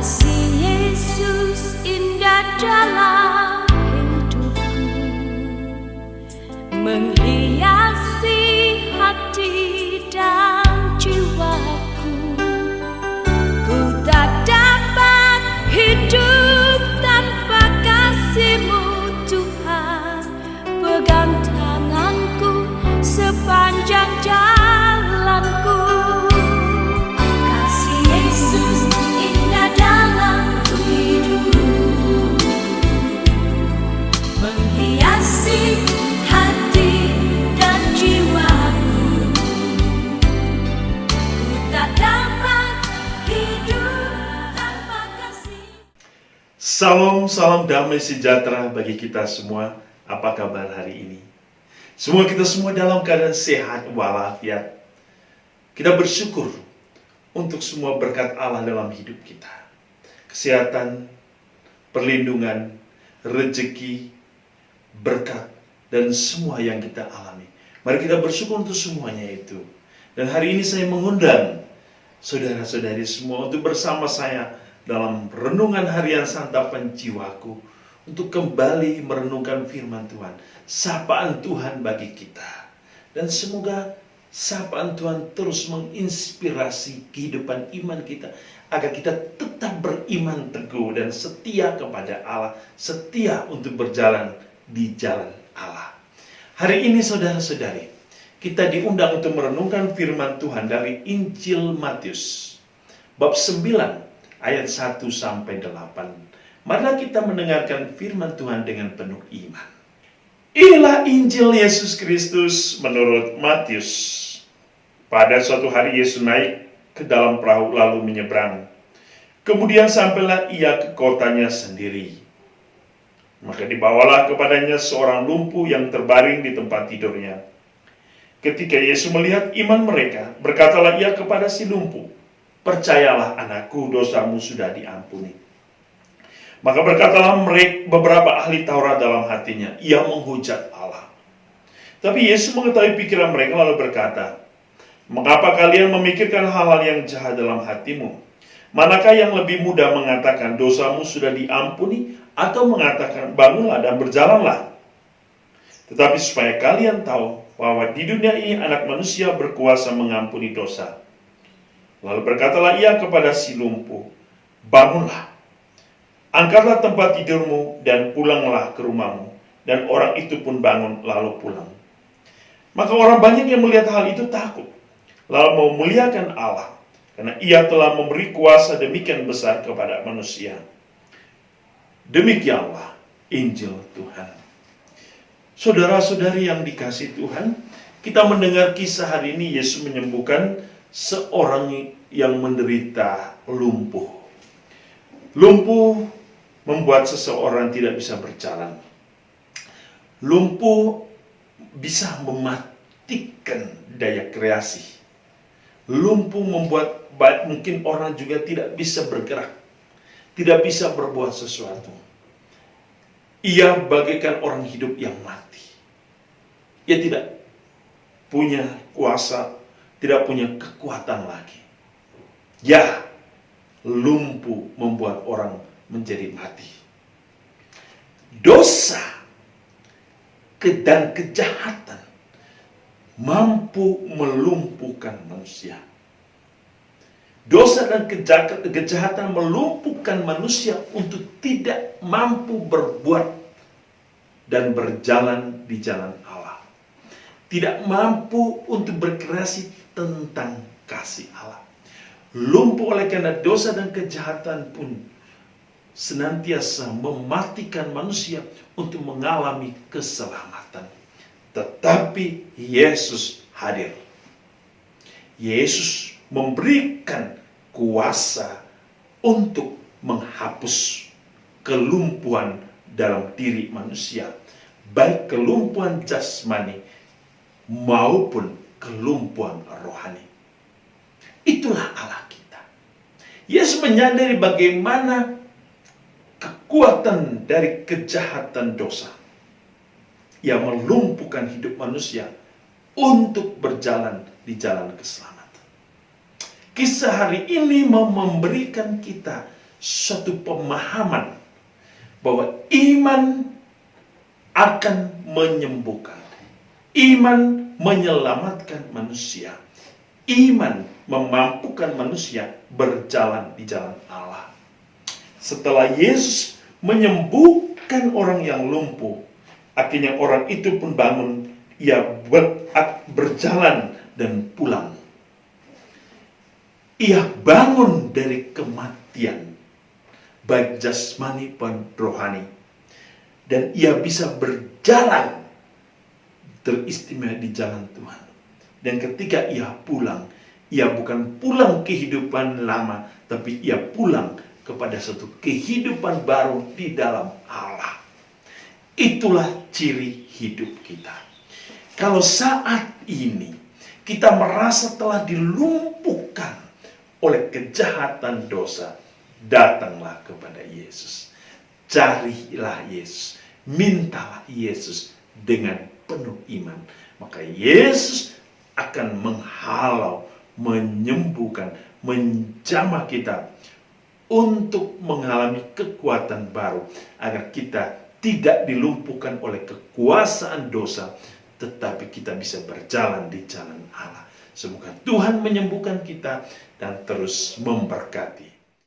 Kasih Yesus indah dalam hidupku, menghiasi hati dan jiwaku. Ku tak dapat hidup tanpa kasih-Mu Tuhan. Pegang tanganku sepanjang jalanku. Kasih Yesus indah dalam hidupku, menghiasi hati dan jiwaku. Ku tak dapat hidup tanpa kasih. Salam damai sejahtera bagi kita semua. Apa kabar hari ini? Semua kita semua dalam keadaan sehat walafiat. Kita bersyukur untuk semua berkat Allah dalam hidup kita. Kesehatan, perlindungan, rezeki, berkat, dan semua yang kita alami. Mari kita bersyukur untuk semuanya itu. Dan hari ini saya mengundang saudara-saudari semua untuk bersama saya dalam renungan harian santapan jiwaku, untuk kembali merenungkan firman Tuhan, sapaan Tuhan bagi kita. Dan semoga sapaan Tuhan terus menginspirasi kehidupan iman kita, agar kita tetap beriman teguh dan setia kepada Allah, setia untuk berjalan di jalan Allah. Hari ini saudara-saudari, kita diundang untuk merenungkan firman Tuhan dari Injil Matius, bab 9, ayat 1-8. Marilah kita mendengarkan firman Tuhan dengan penuh iman. Inilah Injil Yesus Kristus menurut Matius. Pada suatu hari Yesus naik ke dalam perahu lalu menyeberang. Kemudian sampailah ia ke kotanya sendiri. Maka dibawalah kepadanya seorang lumpuh yang terbaring di tempat tidurnya. Ketika Yesus melihat iman mereka, berkatalah ia kepada si lumpuh, "Percayalah anakku, dosamu sudah diampuni." Maka berkatalah mereka beberapa ahli Taurat dalam hatinya, ia menghujat Allah. Tapi Yesus mengetahui pikiran mereka lalu berkata, "Mengapa kalian memikirkan hal-hal yang jahat dalam hatimu? Manakah yang lebih mudah mengatakan dosamu sudah diampuni, atau mengatakan bangunlah dan berjalanlah? Tetapi supaya kalian tahu bahwa di dunia ini anak manusia berkuasa mengampuni dosa." Lalu berkatalah ia kepada si lumpuh, "Bangunlah, angkatlah tempat tidurmu dan pulanglah ke rumahmu." Dan orang itu pun bangun lalu pulang. Maka orang banyak yang melihat hal itu takut, lalu memuliakan Allah, karena ia telah memberi kuasa demikian besar kepada manusia. Demikianlah Injil Tuhan. Saudara-saudari yang dikasihi Tuhan, kita mendengar kisah hari ini Yesus menyembuhkan seorang yang menderita lumpuh. Lumpuh membuat seseorang tidak bisa berjalan. Lumpuh bisa mematikan daya kreasi. Lumpuh membuat mungkin orang juga tidak bisa bergerak, tidak bisa berbuat sesuatu. Ia bagaikan orang hidup yang mati. Ia tidak punya kuasa, tidak punya kekuatan lagi. Ya, lumpuh membuat orang menjadi mati. Dosa dan kejahatan mampu melumpuhkan manusia. Dosa dan kejahatan melumpuhkan manusia untuk tidak mampu berbuat dan berjalan di jalan Allah. Tidak mampu untuk berkreasi tentang kasih Allah. Lumpuh oleh karena dosa dan kejahatan pun senantiasa mematikan manusia untuk mengalami keselamatan. Tetapi Yesus hadir. Yesus memberikan kuasa untuk menghapus kelumpuhan dalam diri manusia, baik kelumpuhan jasmani maupun kelumpuhan rohani. Itulah Allah kita. Yesus menyadari bagaimana kekuatan dari kejahatan dosa yang melumpuhkan hidup manusia untuk berjalan di jalan keselamatan. Kisah hari ini mau memberikan kita suatu pemahaman bahwa iman akan menyembuhkan, iman menyelamatkan manusia, iman memampukan manusia berjalan di jalan Allah. Setelah Yesus menyembuhkan orang yang lumpuh, akhirnya orang itu pun bangun, ia berjalan dan pulang. Ia bangun dari kematian, baik jasmani maupun rohani. Dan ia bisa berjalan teristimewa di jalan Tuhan. Dan ketika ia pulang, ia bukan pulang kehidupan lama, tapi ia pulang kepada satu kehidupan baru di dalam Allah. Itulah ciri hidup kita. Kalau saat ini kita merasa telah dilumpuhkan oleh kejahatan dosa, datanglah kepada Yesus. Carilah Yesus, mintalah Yesus dengan penuh iman. Maka Yesus akan menghalau, menyembuhkan, menjamah kita untuk mengalami kekuatan baru, agar kita tidak dilumpuhkan oleh kekuasaan dosa, tetapi kita bisa berjalan di jalan Allah. Semoga Tuhan menyembuhkan kita dan terus memberkati.